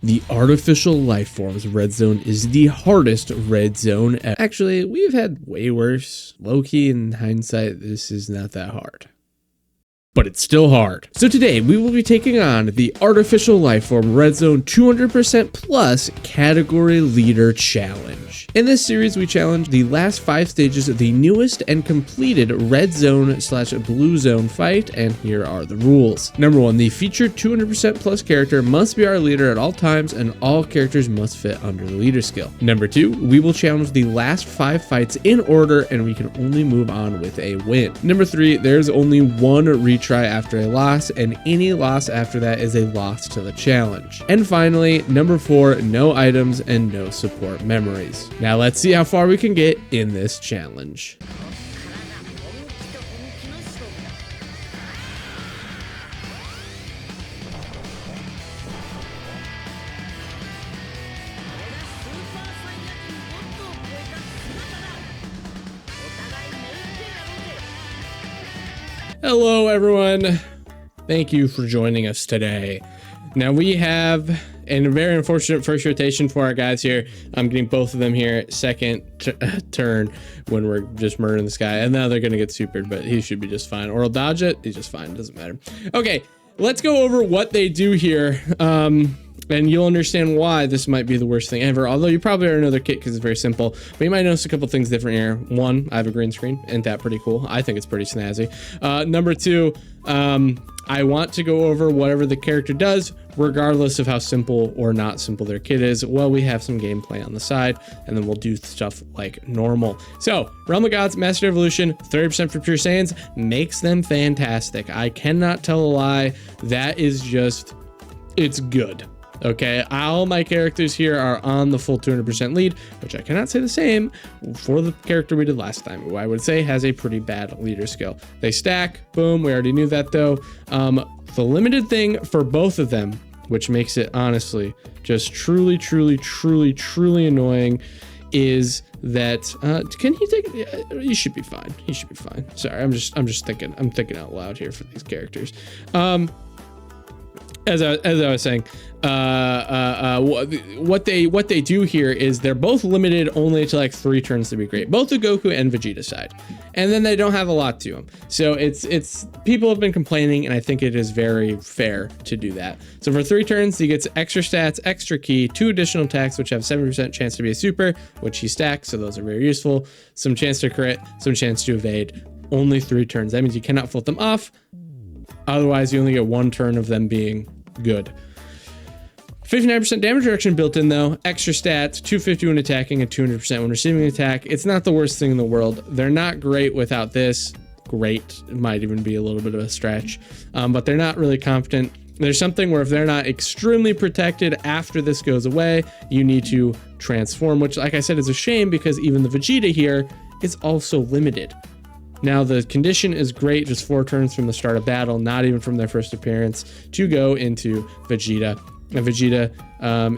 The artificial life forms red zone is the hardest red zone. Actually, we've had way worse. Low-key, in hindsight, this is not that hard. But it's still hard. So today we will be taking on the artificial life form red zone 200% plus category leader challenge. In this series, we challenge the last 5 stages of the newest and completed red zone / blue zone fight, and here are the rules. Number 1, the featured 200% plus character must be our leader at all times, and all characters must fit under the leader skill. Number 2, we will challenge the last 5 fights in order, and we can only move on with a win. Number 3, there's only one retry after a loss, and any loss after that is a loss to the challenge. And finally, number 4, no items and no support memories. Now let's see how far we can get in this challenge. Hello everyone, thank you for joining us today. Now we have a very unfortunate first rotation for our guys here. I'm getting both of them here second turn when we're just murdering this guy, and now they're gonna get supered, but he should be just fine. Or he'll dodge it, he's just fine, doesn't matter. Okay, let's go over what they do here. And you'll understand why this might be the worst thing ever, although you probably already know their kit because it's very simple. But you might notice a couple things different here. 1, I have a green screen. Isn't that pretty cool? I think it's pretty snazzy. Number 2, I want to go over whatever the character does, regardless of how simple or not simple their kit is. Well, we have some gameplay on the side, and then we'll do stuff like normal. So, Realm of Gods, Master Evolution, 30% for Pure Saiyans makes them fantastic. I cannot tell a lie. That is just, it's good. Okay, all my characters here are on the full 200% lead, which I cannot say the same for the character we did last time, who I would say has a pretty bad leader skill. They stack, boom, we already knew that though. The limited thing for both of them, which makes it honestly just truly annoying, is that can he take he should be fine. He should be fine. Sorry, I'm just thinking out loud here for these characters. As I was saying, what they do here is they're both limited only to like 3 turns to be great, both the Goku and Vegeta side, and then they don't have a lot to them. So it's people have been complaining, and I think it is very fair to do that. So for 3 turns, he gets extra stats, extra ki, 2 additional attacks, which have 70% chance to be a super, which he stacks, so those are very useful. Some chance to crit, some chance to evade. Only 3 turns. That means you cannot flip them off. Otherwise, you only get 1 turn of them being good. 59% damage reduction built in though, extra stats, 250 when attacking and 200% when receiving an attack. It's not the worst thing in the world. They're not great without this. Great might even be a little bit of a stretch, but they're not really competent. There's something where if they're not extremely protected after this goes away, you need to transform, which like I said is a shame because even the Vegeta here is also limited. Now the condition is great, just 4 turns from the start of battle, not even from their first appearance, to go into Vegeta. And Vegeta,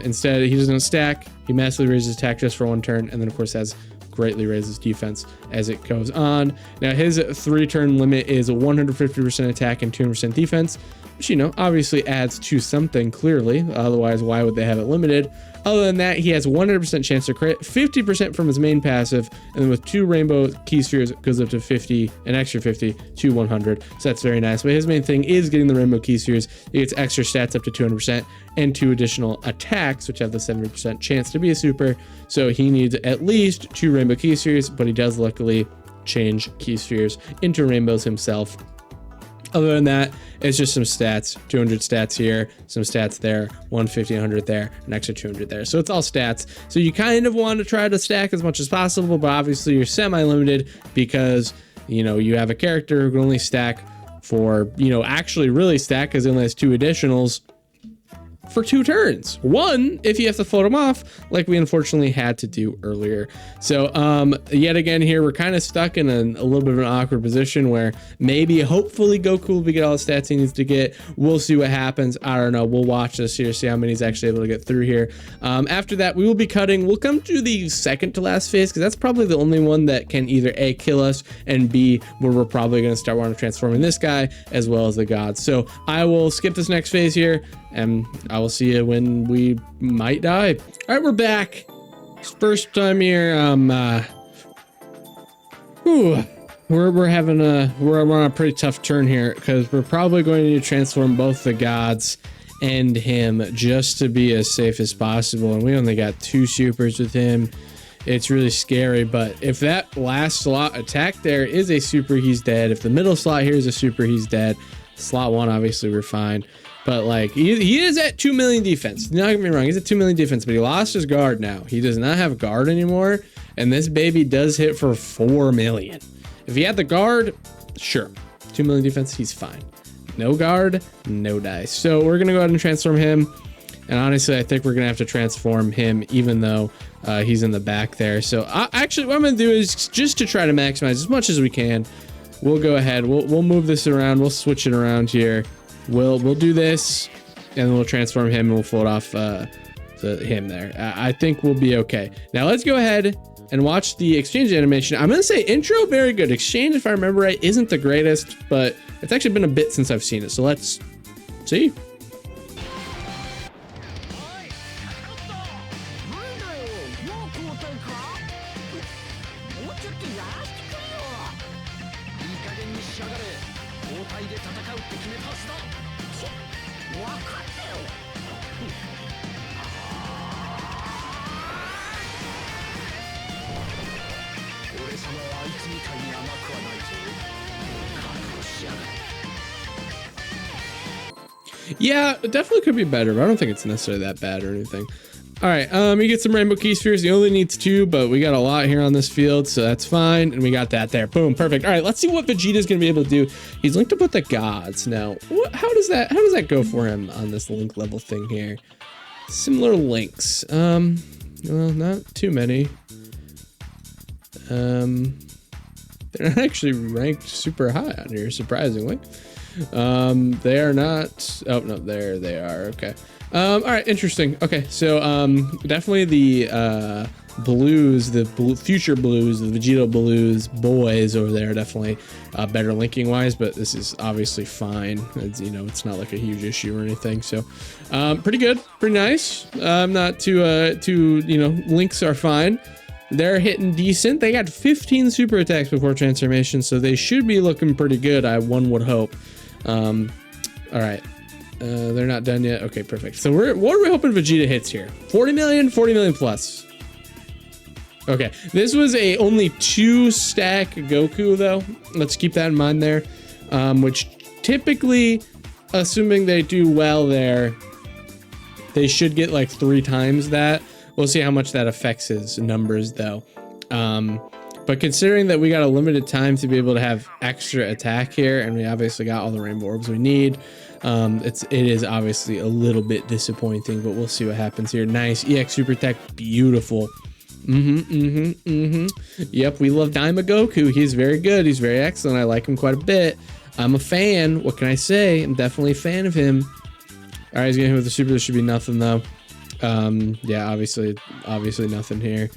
instead, he doesn't stack, he massively raises attack just for 1 turn, and then of course has greatly raises defense as it goes on. Now his 3-turn limit is a 150% attack and 200% defense, which, you know, obviously adds to something clearly, otherwise why would they have it limited? Other than that, he has 100% chance to crit, 50% from his main passive, and then with 2 rainbow key spheres, it goes up to 50, an extra 50 to 100. So that's very nice. But his main thing is getting the rainbow key spheres. He gets extra stats up to 200% and 2 additional attacks, which have the 70% chance to be a super. So he needs at least 2 rainbow key spheres, but he does luckily change key spheres into rainbows himself. Other than that, it's just some stats, 200 stats here, some stats there, 150, 100 there, an extra 200 there. So it's all stats. So you kind of want to try to stack as much as possible, but obviously you're semi-limited because, you know, you have a character who can only stack for, you know, actually really stack because he only has 2 additionals for 2 turns. 1 if you have to float them off, like we unfortunately had to do earlier. So yet again here we're kind of stuck in a little bit of an awkward position where maybe hopefully Goku will get all the stats he needs to get. We'll see what happens. I don't know. We'll watch this here, see how many he's actually able to get through here. After that we will be cutting. We'll come to the second to last phase because that's probably the only one that can either A, kill us, and B, where we're probably going to start wanting to transforming this guy as well as the gods. So I will skip this next phase here, and I will see you when we might die. All right, we're back. First time here. We're on a pretty tough turn here because we're probably going to need to transform both the gods and him just to be as safe as possible. And we only got 2 supers with him. It's really scary, but if that last slot attack there is a super, he's dead. If the middle slot here is a super, he's dead. Slot 1, obviously, we're fine. But, like, he is at 2 million defense. Don't get me wrong, he's at 2 million defense, but he lost his guard now. He does not have guard anymore, and this baby does hit for 4 million. If he had the guard, sure. 2 million defense, he's fine. No guard, no dice. So we're going to go ahead and transform him. And honestly, I think we're going to have to transform him even though he's in the back there. So actually, what I'm going to do is just to try to maximize as much as we can. We'll go ahead. We'll move this around. We'll switch it around here. We'll do this, and then we'll transform him, and we'll float off to him there. I think we'll be okay. Now let's go ahead and watch the exchange animation. I'm gonna say intro, very good. Exchange, if I remember right, isn't the greatest, but it's actually been a bit since I've seen it. So let's see. Yeah, it definitely could be better, but I don't think it's necessarily that bad or anything. All right, you get some rainbow key spheres. He only needs 2, but we got a lot here on this field, so that's fine. And we got that there. Boom, perfect. All right, let's see what Vegeta's gonna be able to do. He's linked up with the gods now. How does that go for him on this link level thing here? Similar links. Well, not too many. They're not actually ranked super high on here, surprisingly. They are not. Oh no, there they are. Okay. All right, interesting. Okay, so definitely the blues, the future blues, the Vegeta blues boys over there are definitely better linking wise, but this is obviously fine. It's, you know, it's not like a huge issue or anything. So pretty good, pretty nice. Not too you know, links are fine. They're hitting decent. They got 15 super attacks before transformation, so they should be looking pretty good. One would hope. All right. They're not done yet. Okay, perfect. So what are we hoping Vegeta hits here? 40 million plus. Okay, this was a only 2 stack Goku though. Let's keep that in mind there. Which typically, assuming they do well there, they should get like 3 times that. We'll see how much that affects his numbers though. But considering that we got a limited time to be able to have extra attack here, and we obviously got all the rainbow orbs we need, it is obviously a little bit disappointing, but we'll see what happens here. Nice EX super attack, beautiful. Yep, we love Daima Goku. He's very good. He's very excellent. I like him quite a bit. I'm a fan. What can I say? I'm definitely a fan of him. All right, he's gonna hit with the super. There should be nothing though. Yeah, obviously nothing here.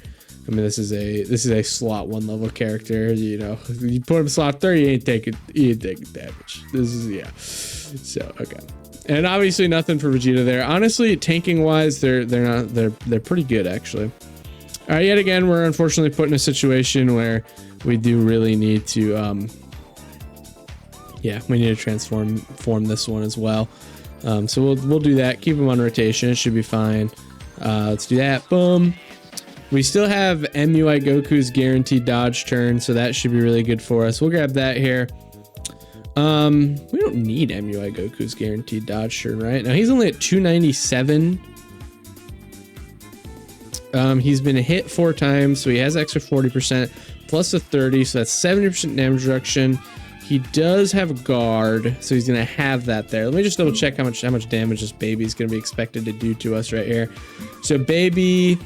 I mean, this is a slot 1 level character. You know, you put him slot 3, he ain't taking damage. This is, yeah. So okay, and obviously nothing for Vegeta there. Honestly, tanking wise, they're pretty good actually. All right, yet again, we're unfortunately put in a situation where we do really need to, yeah, we need to transform this one as well. So we'll do that. Keep him on rotation. It should be fine. Let's do that. Boom. We still have MUI Goku's guaranteed dodge turn, so that should be really good for us. We'll grab that here. We don't need MUI Goku's guaranteed dodge turn, right? Now he's only at 297. He's been hit 4 times, so he has extra 40% plus a 30, so that's 70% damage reduction. He does have guard, so he's gonna have that there. Let me just double check how much damage this baby is gonna be expected to do to us right here. So baby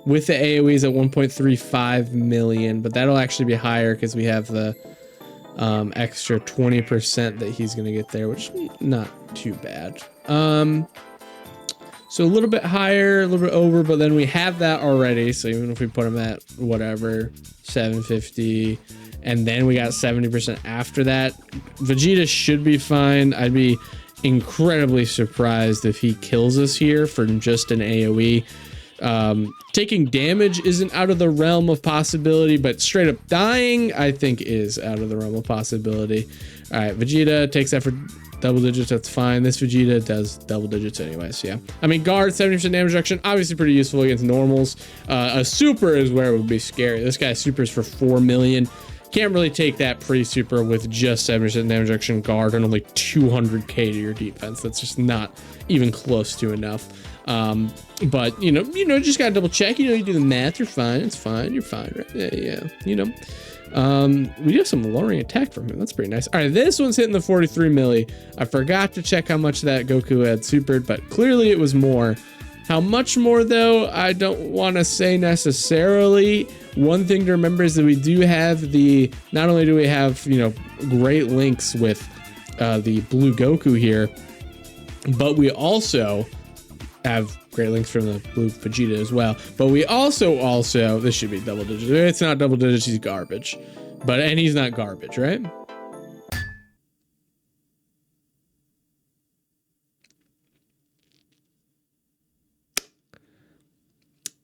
with the AoEs at 1.35 million, but that'll actually be higher because we have the extra 20% that he's gonna get there, which is not too bad. So a little bit higher, a little bit over, but then we have that already. So even if we put him at whatever, 750, and then we got 70% after that, Vegeta should be fine. I'd be incredibly surprised if he kills us here for just an AoE. Taking damage isn't out of the realm of possibility, but straight up dying, I think, is out of the realm of possibility. All right, Vegeta takes that for double digits. That's fine. This Vegeta does double digits anyways. Yeah, I mean, guard 70% damage reduction, obviously pretty useful against normals. A super is where it would be scary. This guy's supers for 4 million. Can't really take that pre-super with just 70% damage reduction guard and only 200k to your defense. That's just not even close to enough. But you know, just gotta double check. You know, you do the math, you're fine. It's fine. You're fine, right? Yeah. You know, we do have some lowering attack from him. That's pretty nice. All right, this one's hitting the 43 milli. I forgot to check how much that Goku had supered, but clearly it was more. How much more though? I don't want to say necessarily. One thing to remember is that we do have not only do we have, you know, great links with the blue Goku here, but we also have great links from the blue Vegeta as well. But we also this should be double digits. It's not double digits, he's garbage. And he's not garbage, right?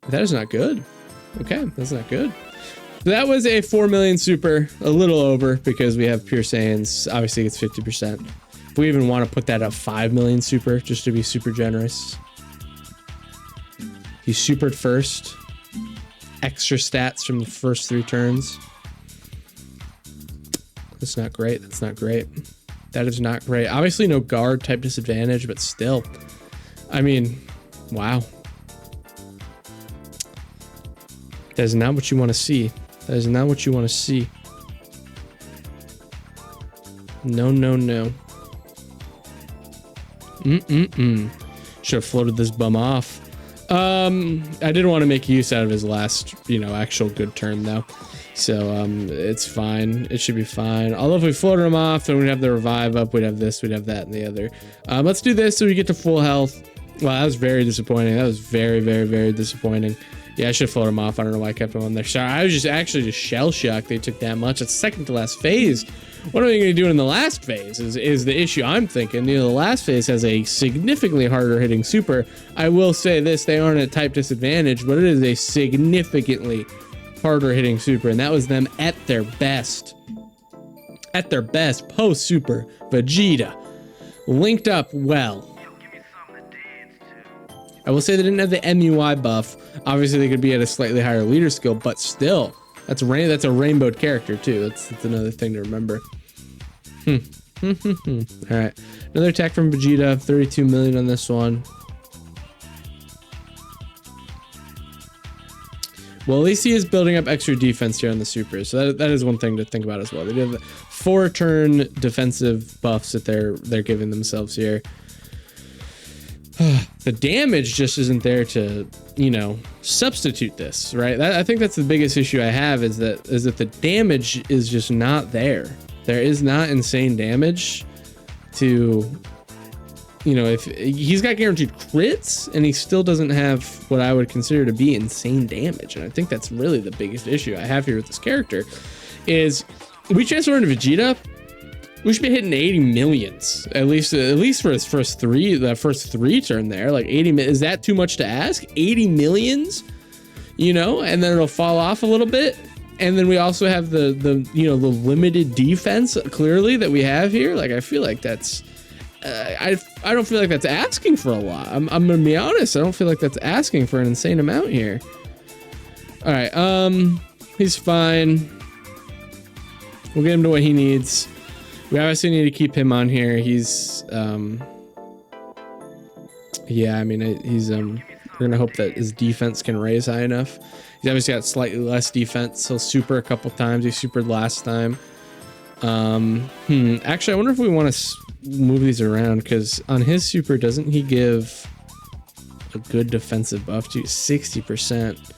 That is not good. Okay, that's not good. That was a 4 million super, a little over because we have pure Saiyans. Obviously it's 50%. If we even want to put that at 5 million super, just to be super generous. He supered first. Extra stats from the first 3 turns. That's not great. That's not great. That is not great. Obviously no guard type disadvantage, but still. I mean, wow. That is not what you want to see. That is not what you want to see. No, no, no. Should have floated this bum off. I did want to make use out of his last, you know, actual good turn though. So, it's fine. It should be fine. Although if we floated him off, then we'd have the revive up, we'd have this, we'd have that and the other. Let's do this so we get to full health. Wow, that was very disappointing. That was very, very, very disappointing. Yeah, I should float him off. I don't know why I kept him on there. Sorry, I was just actually just shell shocked they took that much. It's second to last phase. What are we going to do in the last phase is the issue I'm thinking. You know, the last phase has a significantly harder hitting super. I will say this, they aren't at type disadvantage, but it is a significantly harder hitting super, and that was them at their best. At their best, post super, Vegeta linked up well. I will say they didn't have the MUI buff. Obviously, they could be at a slightly higher leader skill, but still, that's a rainbowed character too. That's another thing to remember. All right, another attack from Vegeta. 32 million on this one. Well, at least he is building up extra defense here on the super, so that is one thing to think about as well. They do have 4-turn defensive buffs that they're giving themselves here. The damage just isn't there to, you know, substitute this, right? I think that's the biggest issue I have is that the damage is just not there. There is not insane damage to, you know, if he's got guaranteed crits and he still doesn't have what I would consider to be insane damage. And I think that's really the biggest issue I have here with this character is we transfer into Vegeta. We should be hitting 80 millions at least for his first three turn there. Like 80, is that too much to ask? 80 millions, you know, and then it'll fall off a little bit. And then we also have the you know, the limited defense clearly that we have here. Like I feel like that's I don't feel like that's asking for a lot. I'm gonna be honest. I don't feel like that's asking for an insane amount here. All right, he's fine. We'll get him to what he needs. We obviously need to keep him on here. He's, yeah, I mean, he's, we're gonna hope that his defense can raise high enough. He's obviously got slightly less defense. He'll super a couple times. He supered last time. Actually, I wonder if we want to move these around because on his super, doesn't he give a good defensive buff to 60%?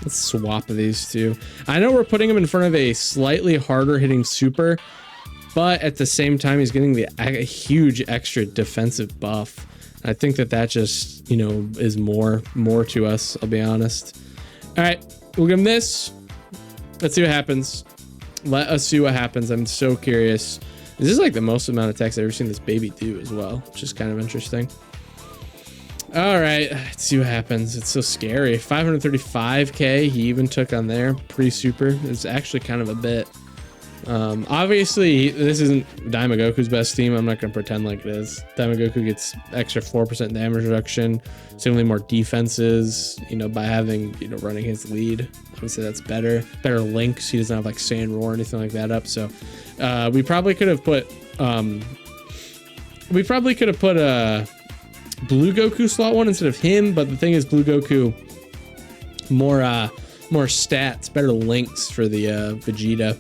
Let's swap these two. I know we're putting him in front of a slightly harder hitting super, but at the same time, he's getting a huge extra defensive buff. I think that just, you know, is more to us, I'll be honest. All right, we'll give him this. Let's see what happens. Let us see what happens. I'm so curious. This is like the most amount of attacks I've ever seen this baby do as well, which is kind of interesting. All right, let's see what happens. It's so scary. 535k he even took on there. Pre-super. It's actually kind of a bit. Obviously, this isn't Daimagoku's best team. I'm not going to pretend like it is. Daimagoku gets extra 4% damage reduction, similarly more defenses, you know, by having, you know, running his lead. Obviously, that's better. Better links. He doesn't have like Sand Roar or anything like that up. So, we probably could have put, Blue Goku slot 1 instead of him, but the thing is Blue Goku more stats, better links for the Vegeta.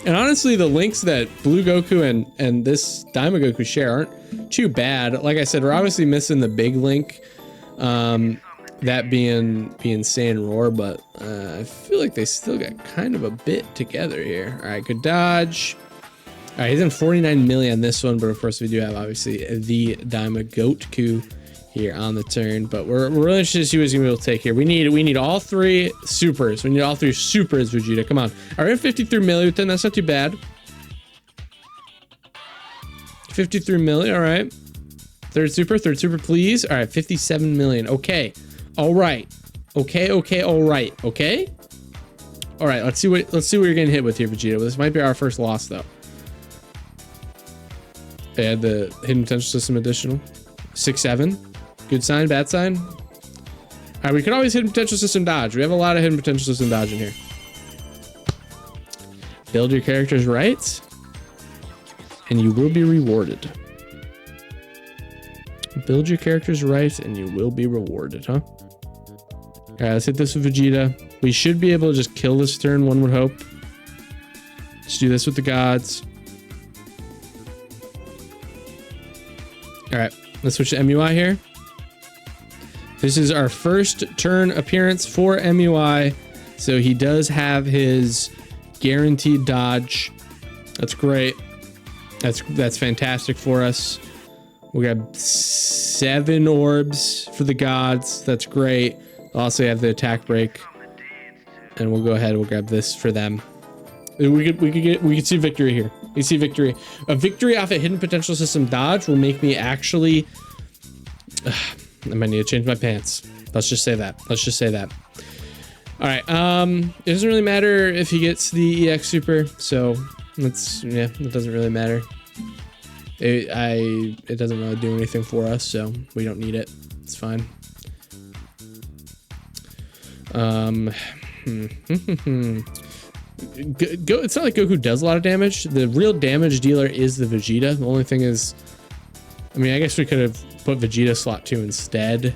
And honestly, the links that Blue Goku and this Daimagoku share aren't too bad. Like I said, we're obviously missing the big link, that being Sand Roar, but I feel like they still got kind of a bit together here. All right, good dodge. All right, he's in 49 million on this one, but of course we do have obviously the Daimagoku here on the turn. But we're really interested to see what he's gonna be able to take here. We need all 3 supers. We need all 3 supers, Vegeta. Come on. All right, 53 million. That's not too bad. 53 million. All right. Third super, please. All right, 57 million. Okay. All right. Okay. All right. Okay. All right. Let's see what you're getting hit with here, Vegeta. Well, this might be our first loss though. They had the hidden potential system additional. 6-7. Good sign, bad sign. All right, we could always hidden potential system dodge. We have a lot of hidden potential system dodge in here. Build your characters right, and you will be rewarded. Build your characters right, and you will be rewarded, huh? All right, let's hit this with Vegeta. We should be able to just kill this turn, one would hope. Let's do this with the gods. All right, let's switch to MUI here. This is our first turn appearance for MUI. So he does have his guaranteed dodge. That's great. That's fantastic for us. We got 7 orbs for the gods. That's great. Also have the attack break. And we'll go ahead and we'll grab this for them. We could see victory here. We see victory. A victory off a hidden potential system dodge will make me actually. I might need to change my pants. Let's just say that. All right. It doesn't really matter if he gets the EX super. So it doesn't really matter. It doesn't really do anything for us. So we don't need it. It's fine. It's not like Goku does a lot of damage. The real damage dealer is the Vegeta. The only thing is, I mean, I guess we could have put Vegeta slot 2 instead,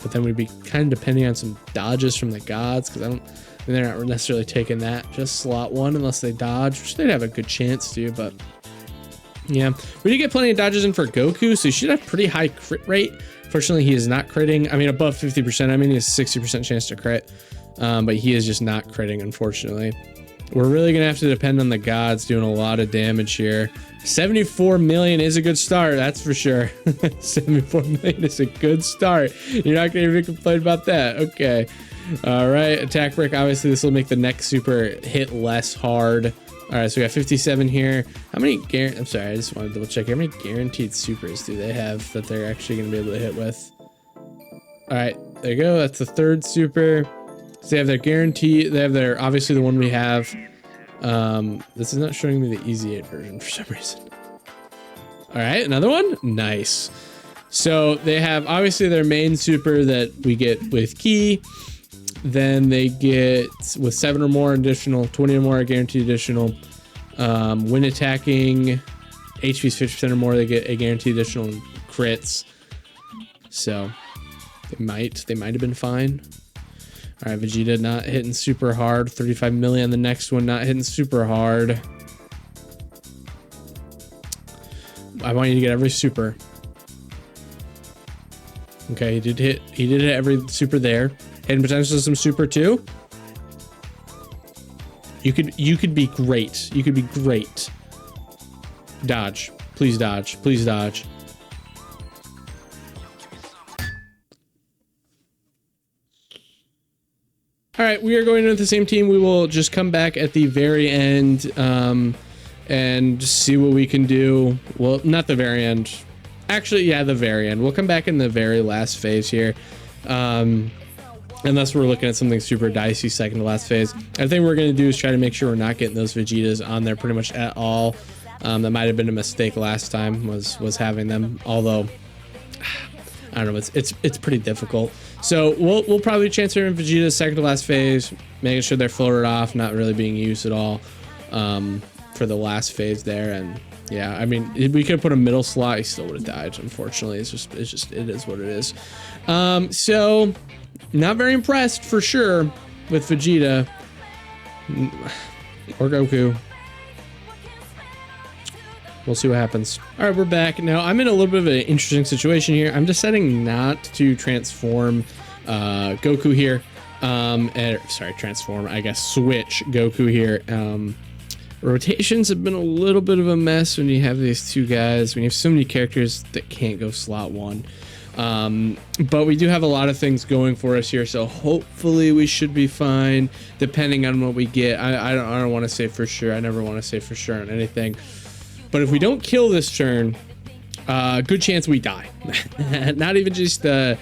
but then we'd be kind of depending on some dodges from the gods, because they're not necessarily taking that just slot 1 unless they dodge, which they'd have a good chance to. But yeah, we did get plenty of dodges in for Goku, so he should have pretty high crit rate. Fortunately, he is not critting. I mean, above 50%. I mean, he has a 60% chance to crit, but he is just not critting, unfortunately. We're really going to have to depend on the gods doing a lot of damage here. 74 million is a good start, that's for sure. 74 million is a good start. You're not going to even complain about that. Okay. All right. Attack break. Obviously, this will make the next super hit less hard. All right. So we got 57 here. How many I'm sorry. I just want to double check. How many guaranteed supers do they have that they're actually going to be able to hit with? All right. There you go. That's the 3rd super. So they have their guarantee. They have their, obviously the one we have. This is not showing me the EZA version for some reason. All right, another one. Nice. So they have obviously their main super that we get with Ki. Then they get with 7 or more additional, 20 or more guaranteed additional. When attacking, HP's 50% or more, they get a guaranteed additional crits. So they might have been fine. All right, Vegeta not hitting super hard. 35 million. The next one not hitting super hard. I want you to get every super. Okay, he did hit every super there. Hidden potential system super too. You could be great. You could be great. Dodge. Please dodge. Please dodge. All right, we are going into the same team. We will just come back at the very end, and and see what we can do. Well, not the very end. Actually, yeah, the very end. We'll come back in the very last phase here. Unless we're looking at something super dicey second to last phase. I think what we're going to do is try to make sure we're not getting those Vegetas on there pretty much at all. That might have been a mistake last time, was having them. Although, I don't know, it's pretty difficult. So we'll probably transfer in Vegeta second to last phase, making sure they're floated off, not really being used at all for the last phase there. And yeah, I mean, we could have put a middle slot, he still would have died. Unfortunately, it is what it is. So not very impressed for sure with Vegeta or Goku. We'll see what happens. All right, we're back. Now, I'm in a little bit of an interesting situation here. I'm deciding not to transform Goku here. Transform, I guess, switch Goku here. Rotations have been a little bit of a mess when you have these two guys. When you have so many characters that can't go slot one. But we do have a lot of things going for us here, so hopefully we should be fine, depending on what we get. I don't want to say for sure. I never want to say for sure on anything. But if we don't kill this turn, good chance we die. Not even just the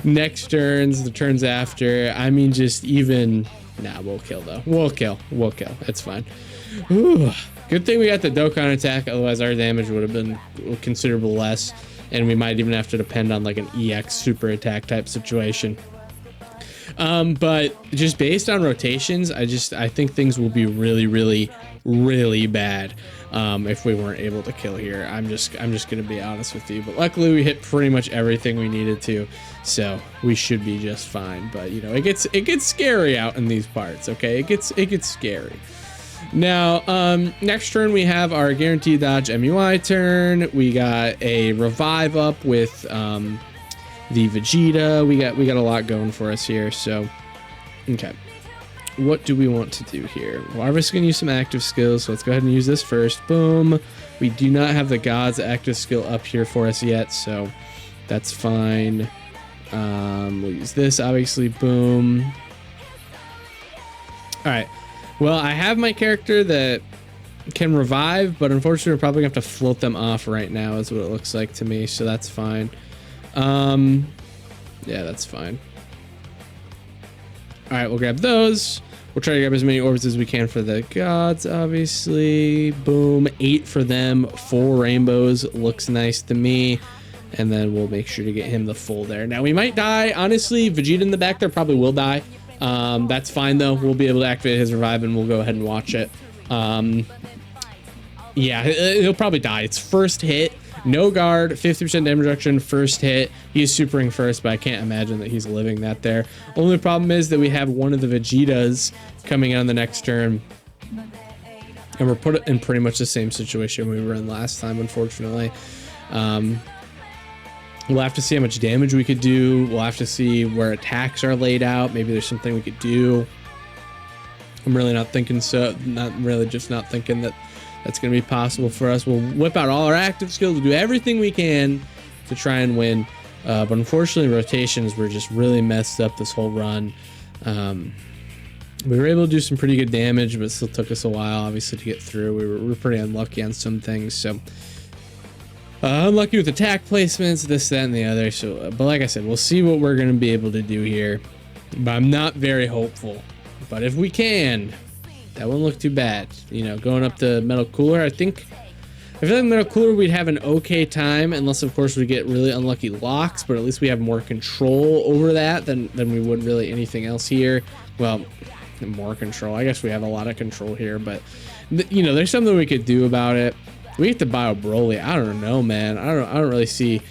next turns, the turns after. I mean, just even... Nah, we'll kill, though. We'll kill. It's fine. Ooh, good thing we got the Dokkan attack, otherwise our damage would have been considerably less. And we might even have to depend on like an EX super attack type situation. But just based on rotations, I think things will be really, really, really bad if we weren't able to kill here. I'm just gonna be honest with you. But luckily we hit pretty much everything we needed to, so we should be just fine. But you know, it gets scary out in these parts. Okay, it gets scary. Now, next turn we have our guaranteed dodge MUI turn. We got a revive up with the Vegeta. We got a lot going for us here. So, okay, what do we want to do here? Well, we're just gonna use some active skills. So let's go ahead and use this first. Boom. We do not have the God's active skill up here for us yet, so that's fine. We'll use this, obviously. Boom. All right. Well, I have my character that can revive, but unfortunately we're probably gonna have to float them off right now is what it looks like to me, so that's fine. Yeah, that's fine. All right, we'll grab those. We'll try to grab as many orbs as we can for the gods, obviously. Boom, 8 for them, 4 rainbows, looks nice to me. And then we'll make sure to get him the full there. Now we might die, honestly. Vegeta in the back there probably will die. That's fine though. We'll be able to activate his revive and we'll go ahead and watch it. Yeah, he'll probably die. It's first hit, no guard, 50% damage reduction, first hit. He's supering first, but I can't imagine that he's living that there. Only problem is that we have one of the Vegetas coming on the next turn. And we're put in pretty much the same situation we were in last time, unfortunately. We'll have to see how much damage we could do. We'll have to see where attacks are laid out. Maybe there's something we could do. I'm really not thinking so. Not thinking that that's going to be possible for us. We'll whip out all our active skills. We'll do everything we can to try and win. But unfortunately, rotations were just really messed up this whole run. We were able to do some pretty good damage, but it still took us a while, obviously, to get through. We were pretty unlucky on some things. So unlucky with attack placements, this, that, and the other. So, but like I said, we'll see what we're going to be able to do here. But I'm not very hopeful. But if we can, that wouldn't look too bad. You know, going up the Metal Cooler, I feel like Metal Cooler we'd have an okay time, unless of course we get really unlucky locks, but at least we have more control over that than we would really anything else here. Well, more control. I guess we have a lot of control here, but you know, there's something we could do about it. We have to Bio Broly. I don't know, man. I don't really see.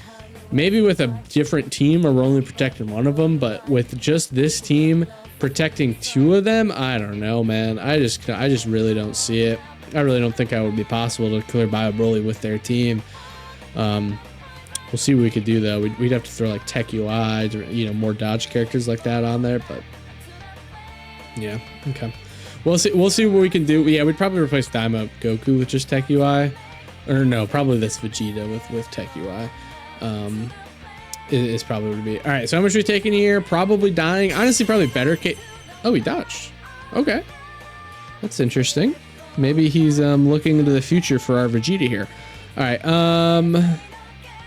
Maybe with a different team where we're only protecting one of them, but with just this team protecting 2 of them, I don't know, man. I just really don't see it. I really don't think that would be possible to clear Bio Broly with their team. We'll see what we could do though. We'd have to throw like Tech UI or, you know, more dodge characters like that on there, but yeah, okay. We'll see what we can do. Yeah, we'd probably replace Daima Goku with just Tech UI. Or no, probably this Vegeta with Tech UI. Is probably what it would be. All right, so how much are we taking here? Probably dying. Honestly, probably better. Oh, he dodged. Okay. That's interesting. Maybe he's looking into the future for our Vegeta here. All right,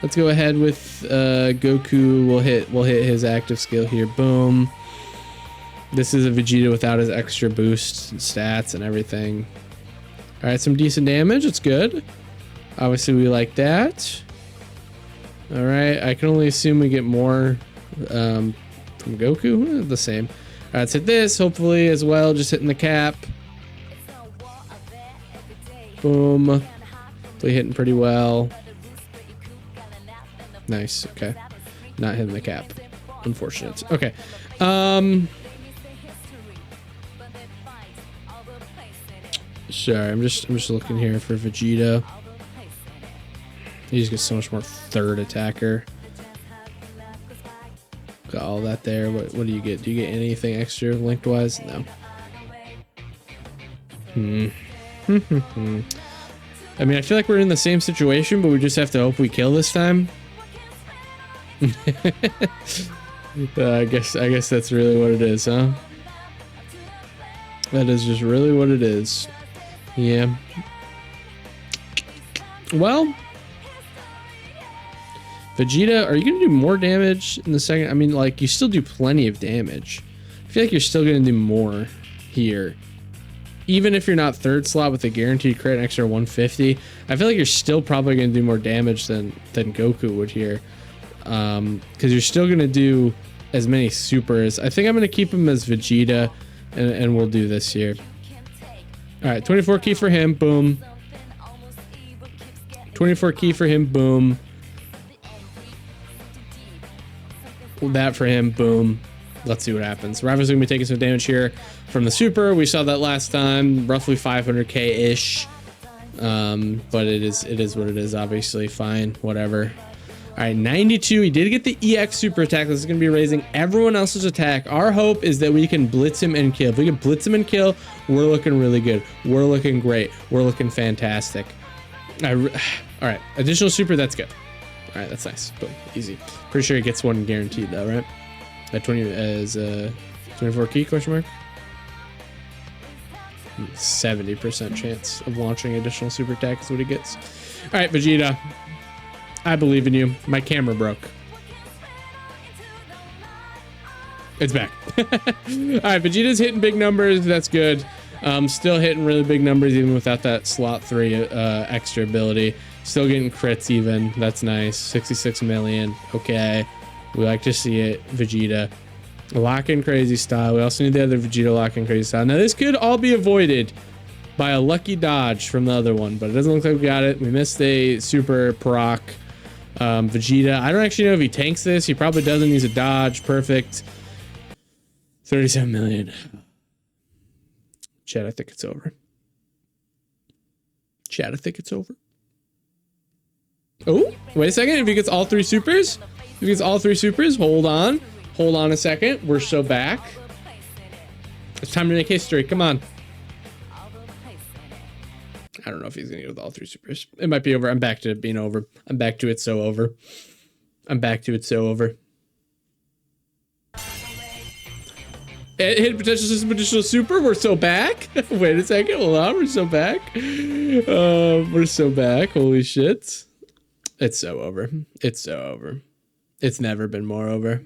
let's go ahead with Goku. We'll hit his active skill here. Boom. This is a Vegeta without his extra boost and stats and everything. All right, some decent damage. It's good. Obviously, we like that. All right, I can only assume we get more from Goku. The same. All right, let's hit this. Hopefully, as well, just hitting the cap. Boom. Hopefully hitting pretty well. Nice. Okay. Not hitting the cap. Unfortunate. Okay. Sorry, I'm just looking here for Vegeta. He just gets so much more third attacker. Got all that there. What do you get? Do you get anything extra lengthwise? No. I mean, I feel like we're in the same situation, but we just have to hope we kill this time. I guess that's really what it is, huh? That is just really what it is. Yeah. Well, Vegeta, are you gonna do more damage in the second? I mean, like, you still do plenty of damage. I feel like you're still gonna do more here. Even if you're not third slot with a guaranteed crit, an extra 150, I feel like you're still probably going to do more damage than Goku would here. Because you're still going to do as many supers. I think I'm going to keep him as Vegeta, and we'll do this here. All right, 24 key for him, boom. 24 key for him, boom. That for him, boom. Let's see what happens. We're obviously going to be taking some damage here from the super. We saw that last time, roughly 500k-ish. But it is what it is, obviously. Fine, whatever. All right, 92. He did get the EX super attack. This is going to be raising everyone else's attack. Our hope is that we can blitz him and kill. If we can blitz him and kill, we're looking really good. We're looking great. We're looking fantastic. All right, additional super, that's good. All right, that's nice. Boom, easy. Pretty sure he gets one guaranteed, though, right? At 24 key, question mark? 70% chance of launching additional super attack is what he gets. All right, Vegeta. I believe in you. My camera broke. It's back. All right, Vegeta's hitting big numbers. That's good. Still hitting really big numbers even without that slot 3 extra ability. Still getting crits even. That's nice. 66 million. Okay. We like to see it. Vegeta. Lock-in crazy style. We also need the other Vegeta lock-in crazy style. Now, this could all be avoided by a lucky dodge from the other one, but it doesn't look like we got it. We missed a super proc. Vegeta. I don't actually know if he tanks this. He probably doesn't. He's a dodge. Perfect. 37 million. Chat, I think it's over. Chat, I think it's over. Oh, wait a second. If he gets all 3 supers... If he gets all 3 supers, hold on. Hold on a second. We're so back. It's time to make history. Come on. I don't know if he's going to get with all 3 supers. It might be over. I'm back to it being over. I'm back to it so over. I'm back to it so over. Hit potential system additional super. We're so back. Wait a second. Hold on. We're so back. We're so back. Holy shit. It's so over. It's so over. It's never been more over.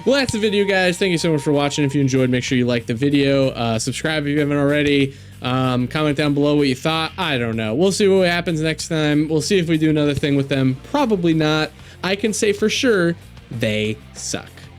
Well, that's the video, guys. Thank you so much for watching. If you enjoyed, make sure you like the video. Subscribe if you haven't already. Comment down below what you thought. I don't know. We'll see what happens next time. We'll see if we do another thing with them. Probably not. I can say for sure they suck.